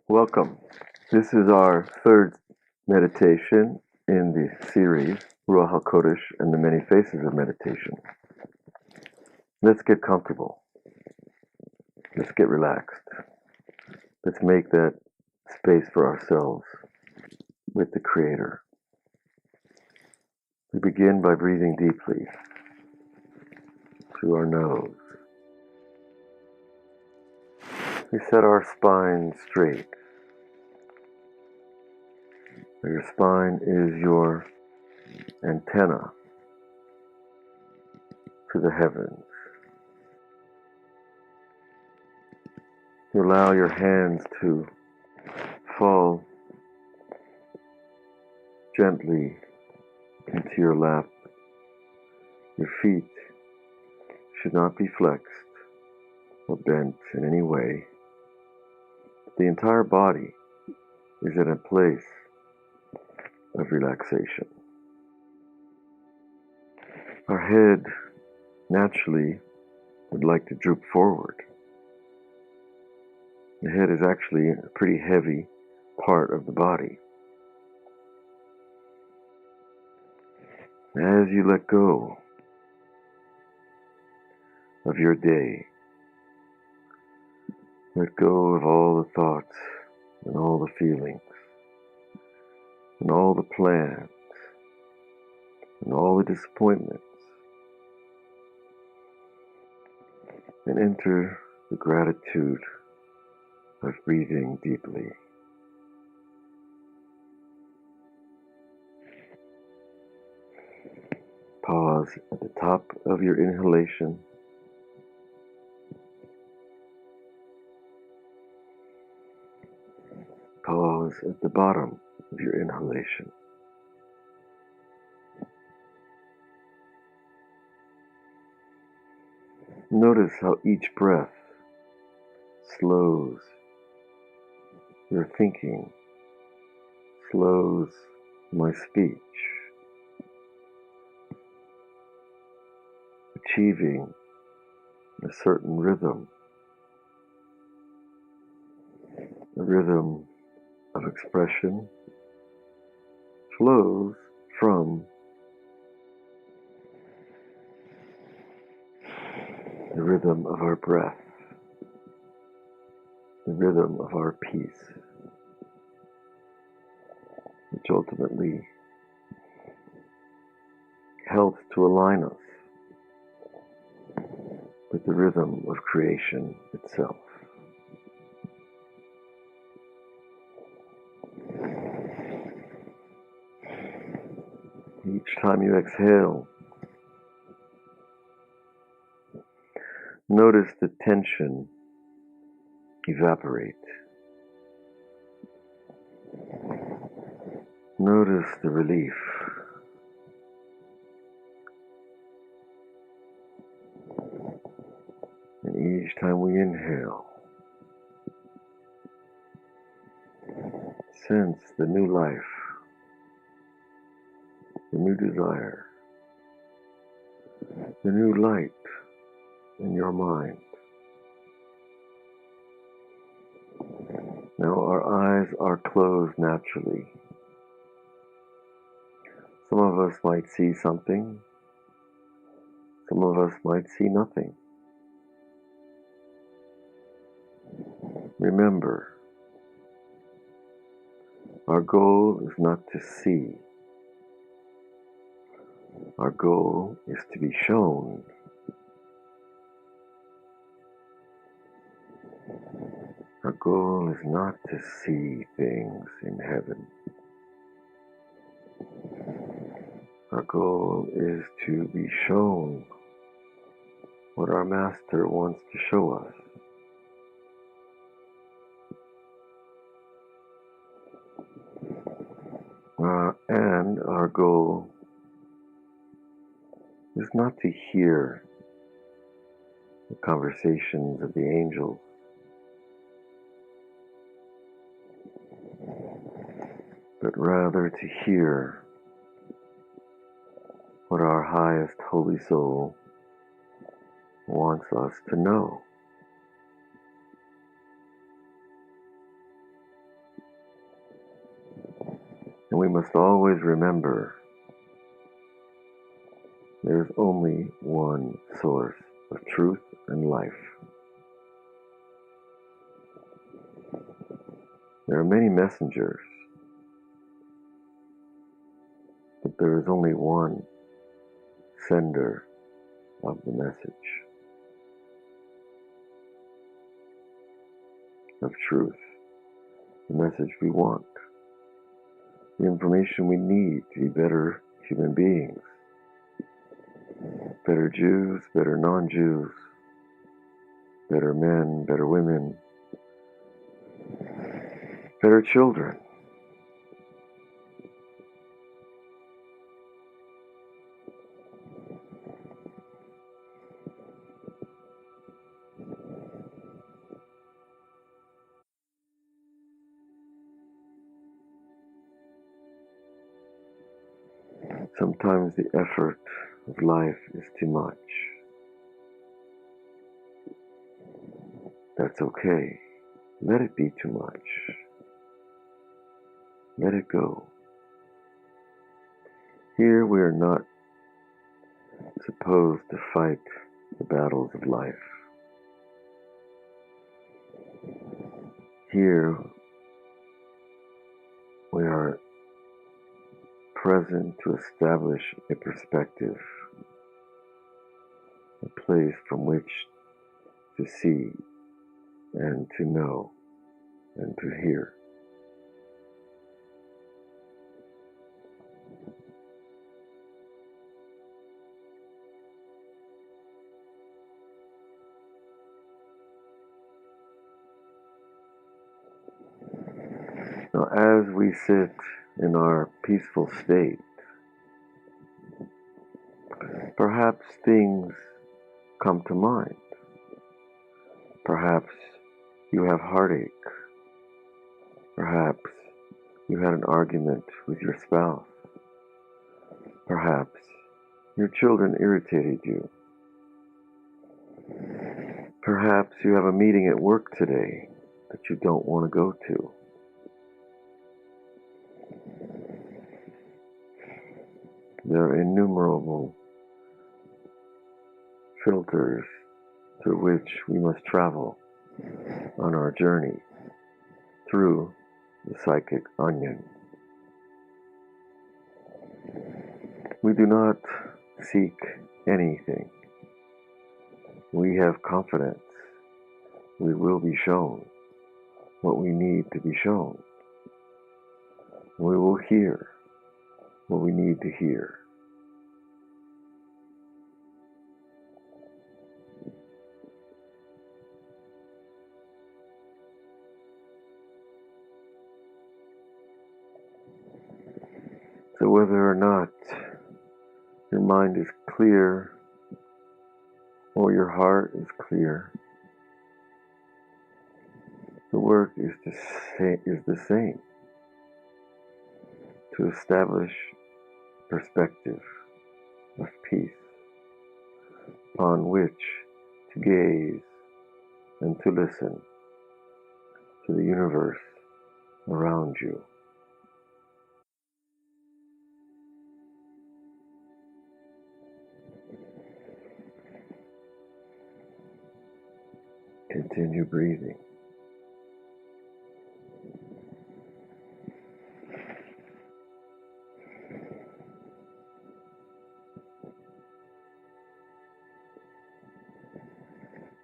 Welcome. This is our third meditation in the series, Ruach HaKodesh and the Many Faces of Meditation. Let's get comfortable. Let's get relaxed. Let's make that space for ourselves with the Creator. We begin by breathing deeply through our nose. We set our spine straight. Your spine is your antenna to the heavens. You allow your hands to fall gently into your lap. Your feet should not be flexed or bent in any way. The entire body is in a place of relaxation. Our head naturally would like to droop forward. The head is actually a pretty heavy part of the body. As you let go of your day, let go of all the thoughts and all the feelings and all the plans and all the disappointments, and enter the gratitude of breathing deeply. Pause at the top of your inhalation. Pause at the bottom of your inhalation. Notice how each breath slows your thinking, slows my speech, achieving a certain rhythm, a rhythm of expression flows from the rhythm of our breath, the rhythm of our peace, which ultimately helps to align us with the rhythm of creation itself. Each time you exhale, notice the tension evaporate. Notice the relief. And each time we inhale, sense the new life, the new desire, the new light in your mind. Now our eyes are closed naturally. Some of us might see something. Some of us might see nothing. Remember, our goal is not to see. Our goal is to be shown. Our goal is not to see things in heaven. Our goal is to be shown what our Master wants to show us. And our goal is not to hear the conversations of the angels, but rather to hear what our highest holy soul wants us to know. And we must always remember there's only one source of truth and life. There are many messengers, but there is only one sender of the message of truth, the message we want, the information we need to be better human beings, better Jews, better non-Jews, better men, better women, better children. Sometimes the effort of life is too much. That's okay. Let it be too much. Let it go. Here we are not supposed to fight the battles of life. Here we are present to establish a perspective, a place from which to see and to know and to hear. Now, as we sit in our peaceful state, perhaps things come to mind. Perhaps you have heartache. Perhaps you had an argument with your spouse. Perhaps your children irritated you. Perhaps you have a meeting at work today that you don't want to go to. There are innumerable filters through which we must travel on our journey through the psychic onion. We do not seek anything. We have confidence. We will be shown what we need to be shown. We will hear what we need to hear. So whether or not your mind is clear or your heart is clear, the work is the same. To establish perspective of peace upon which to gaze and to listen to the universe around you. Continue breathing.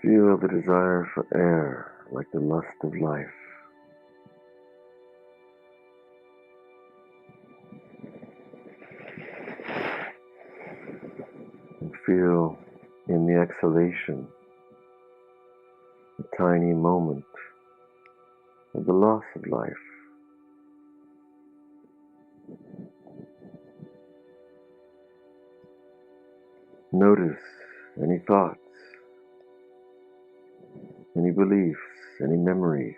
Feel the desire for air like the lust of life. And feel in the exhalation a tiny moment of the loss of life. Notice any thoughts, any beliefs, any memories.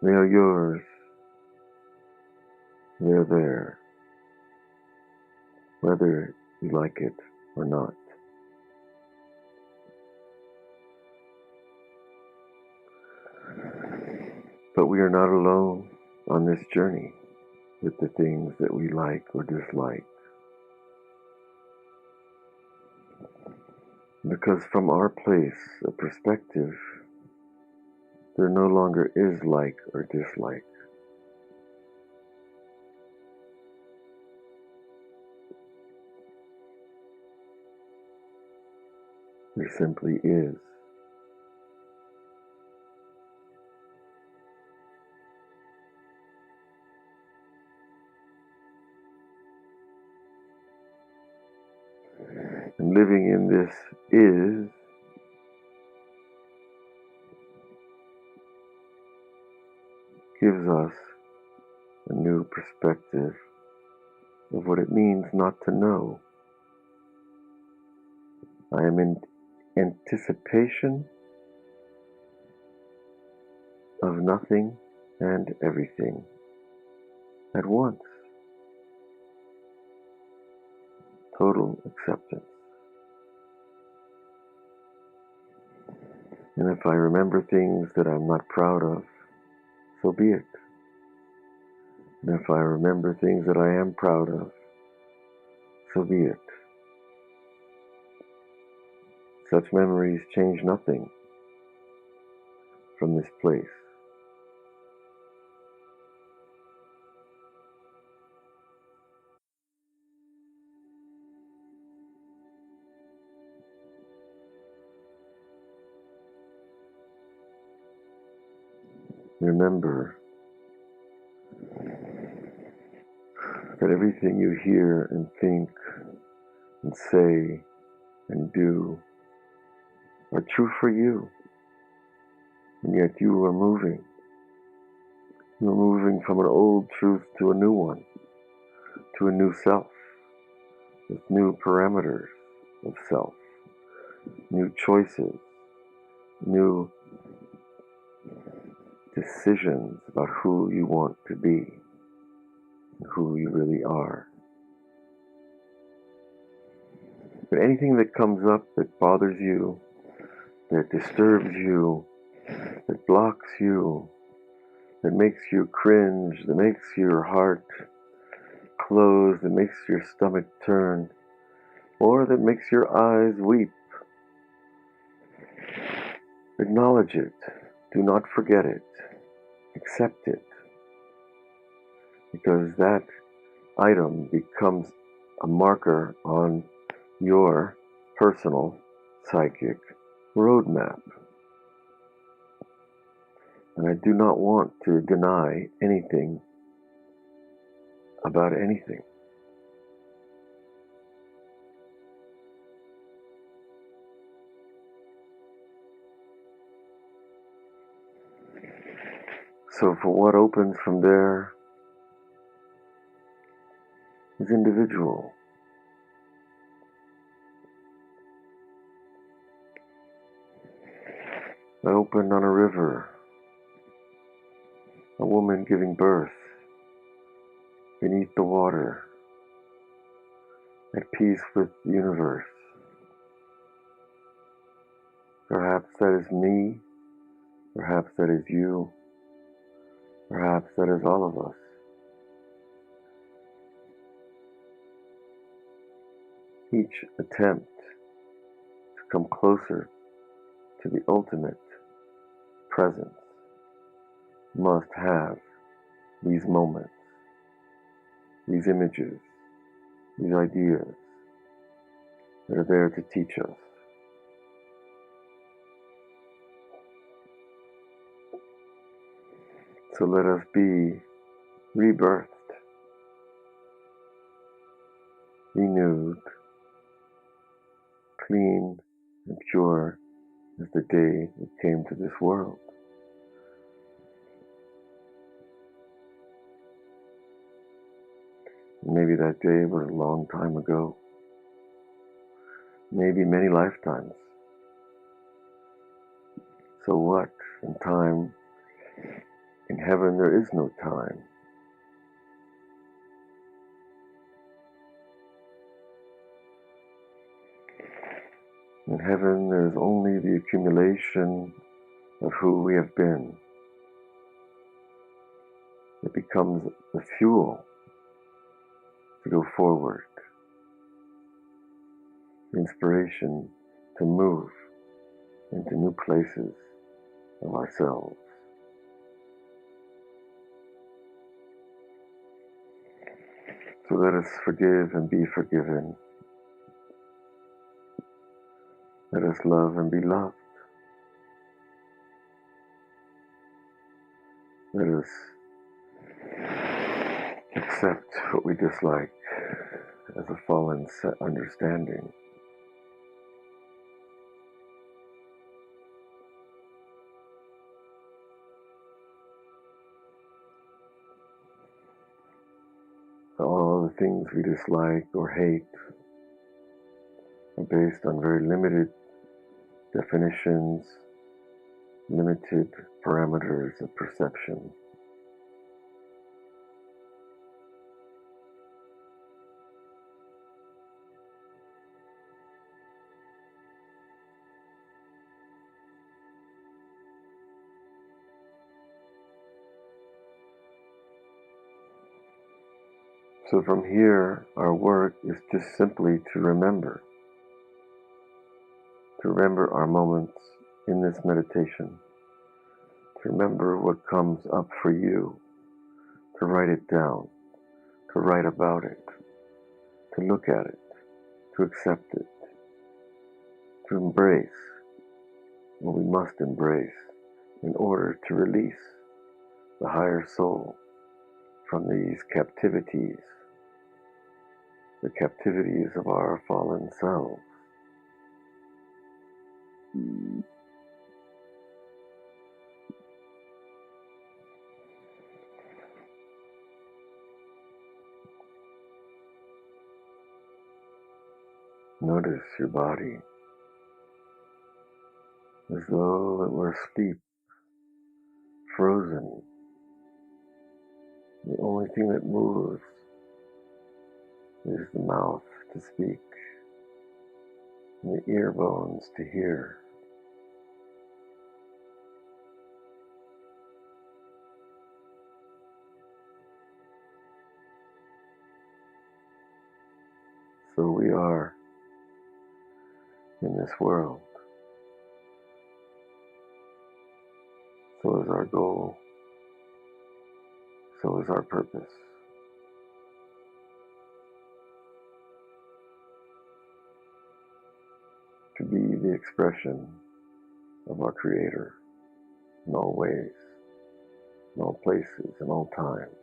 They are yours. They're there, whether you like it or not. But we are not alone on this journey with the things that we like or dislike. Because from our place of perspective, there no longer is like or dislike. There simply is. And living in this is gives us a new perspective of what it means not to know. I am in anticipation of nothing and everything at once. Total acceptance. And if I remember things that I'm not proud of, so be it. And if I remember things that I am proud of, so be it. Such memories change nothing from this place. Remember that everything you hear and think and say and do are true for you, and yet you are moving. You are moving from an old truth to a new one, to a new self, with new parameters of self, new choices, new decisions about who you want to be, and who you really are. But anything that comes up that bothers you, that disturbs you, that blocks you, that makes you cringe, that makes your heart close, that makes your stomach turn, or that makes your eyes weep, acknowledge it. Do not forget it. Accept it. Because that item becomes a marker on your personal psychic roadmap. And I do not want to deny anything about anything. So for what opens from there is individual. I opened on a river, a woman giving birth beneath the water, at peace with the universe. Perhaps that is me, perhaps that is you, perhaps that is all of us. Each attempt to come closer to the ultimate presence must have these moments, these images, these ideas that are there to teach us. So let us be rebirthed, renewed, clean and pure as the day we came to this world. Maybe that day was a long time ago, maybe many lifetimes. So what? In time, in heaven there is no time. In heaven there is only the accumulation of who we have been. It becomes the fuel to go forward, inspiration to move into new places of ourselves. So let us forgive and be forgiven. Let us love and be loved. Let us accept what we dislike as a fallen understanding. All the things we dislike or hate are based on very limited definitions, limited parameters of perception. So from here, our work is just simply to remember our moments in this meditation, to remember what comes up for you, to write it down, to write about it, to look at it, to accept it, to embrace what we must embrace in order to release the higher soul from these captivities, the captivities of our fallen selves. Notice your body as though it were asleep, frozen. The only thing that moves is the mouth to speak, and the ear bones to hear. So we are in this world. So is our goal. So is our purpose. To be the expression of our Creator in all ways, in all places, in all times.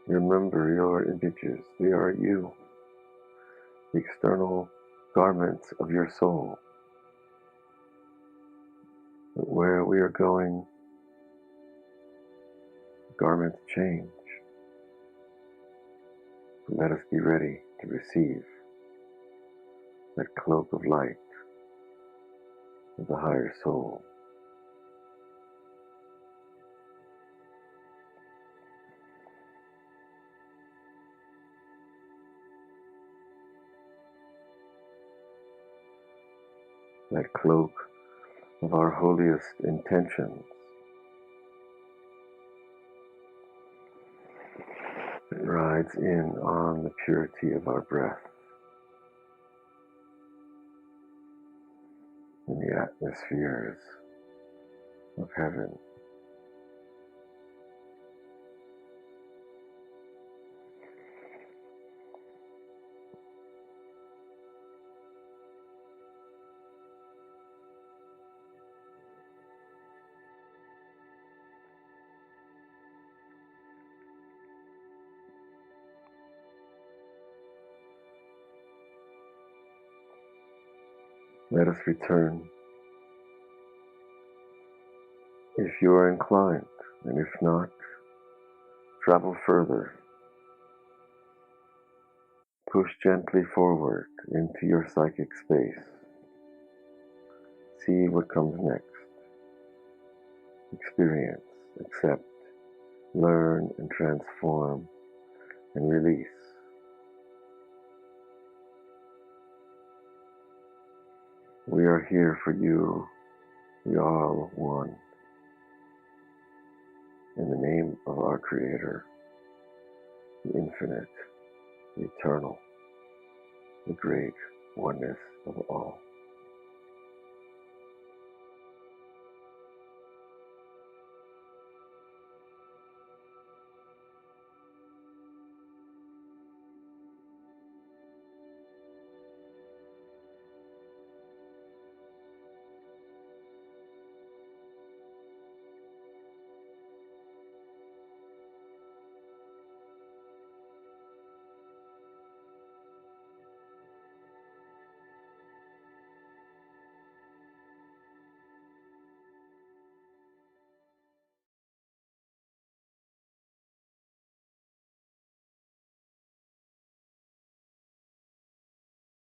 Remember your images. They are you, the external garments of your soul. But where we are going, garments change. Let us be ready to receive that cloak of light of the higher soul. That cloak of our holiest intentions. It rides in on the purity of our breath in the atmospheres of heaven. Let us return if you are inclined, and if not, travel further Push gently forward into your psychic space. See what comes next. Experience, accept, learn and transform and release. We are here for you. We are all one. In the name of our Creator, the infinite, the eternal, the great oneness of all.